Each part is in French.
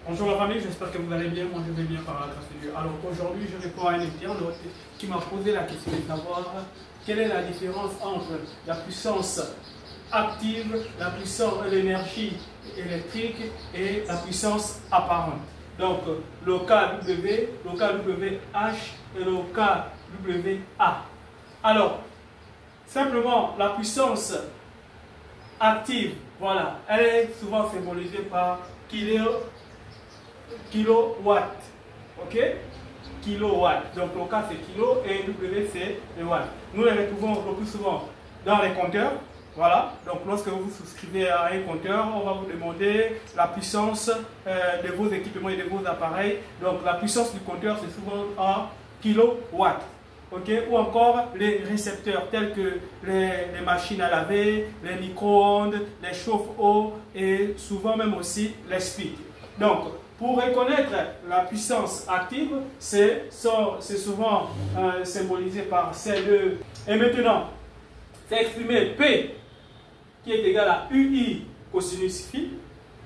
Bonjour la famille, j'espère que vous allez bien, moi je vais bien par la grâce de Dieu. Alors aujourd'hui je réponds à un internaute qui m'a posé la question de savoir quelle est la différence entre la puissance active, la puissance, l'énergie électrique et la puissance apparente. Donc le KW, le KWH et le KWA. Alors, simplement la puissance active, voilà, elle est souvent symbolisée par kilowatt, ok, kilowatt. Donc le K c'est kilo et W c'est le watt. Nous les retrouvons le plus souvent dans les compteurs. Voilà, donc lorsque vous souscrivez à un compteur, on va vous demander la puissance de vos équipements et de vos appareils. Donc la puissance du compteur c'est souvent en kilowatts. Okay? Ou encore les récepteurs tels que les machines à laver, les micro-ondes, les chauffe-eau et souvent même aussi les spics. Donc, pour reconnaître la puissance active, c'est souvent symbolisé par ces deux. Et maintenant, c'est exprimé P qui est égal à UI cosinus phi.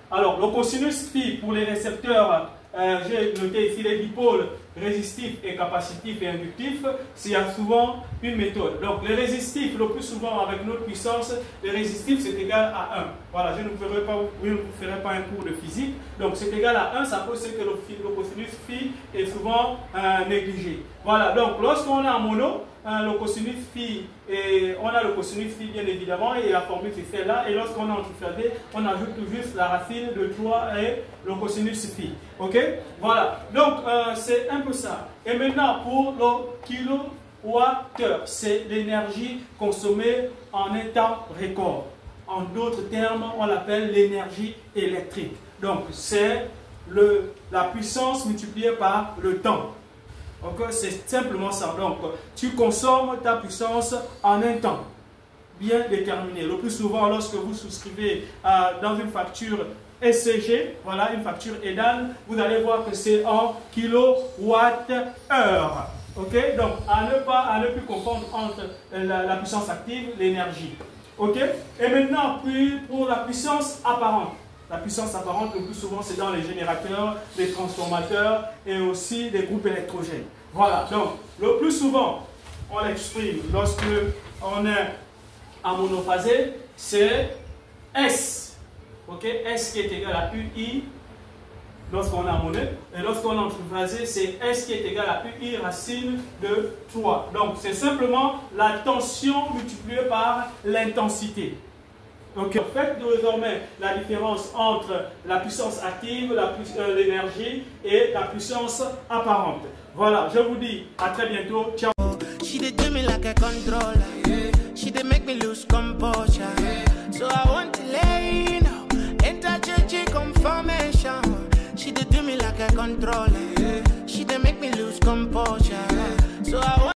Alors, le cosinus phi pour les récepteurs, j'ai noté ici les dipôles résistifs et capacitifs et inductifs, il y a souvent une méthode. Donc les résistifs, le plus souvent avec notre puissance, les résistifs c'est égal à 1. Voilà, je ne vous ferai pas un cours de physique. Donc c'est égal à 1, ça pose que le cosinus phi est souvent négligé. Voilà, donc lorsqu'on est en mono, le cosinus phi, et on a le cosinus phi bien évidemment, et la formule c'est celle-là, et lorsqu'on est en triphasé, on ajoute juste la racine de 3 et le cosinus phi. Ok? Voilà, donc c'est un peu ça. Et maintenant pour le kilowattheure, c'est l'énergie consommée en un temps record. En d'autres termes, on l'appelle l'énergie électrique. Donc c'est la puissance multipliée par le temps. Okay, c'est simplement ça. Donc, tu consommes ta puissance en un temps bien déterminé. Le plus souvent, lorsque vous souscrivez dans une facture SCG, voilà, une facture EDAN, vous allez voir que c'est en kilowattheure. Ok, donc à ne plus confondre entre la puissance active et l'énergie. Ok, et maintenant, puis pour la puissance apparente. La puissance apparente, le plus souvent, c'est dans les générateurs, les transformateurs et aussi des groupes électrogènes. Voilà, donc le plus souvent, on l'exprime lorsque on est en monophasé, c'est S. Ok, S qui est égal à UI lorsqu'on est en mono. Et lorsqu'on est en triphasé, c'est S qui est égal à UI racine de 3. Donc c'est simplement la tension multipliée par l'intensité. Donc, faites désormais la différence entre la puissance active, l'énergie et la puissance apparente. Voilà, je vous dis à très bientôt. Ciao. She did do me like a controller. She did make me lose composure. So I want to let you know, enter church confirmation. She did do me like a controller. She did make me lose composure. So I want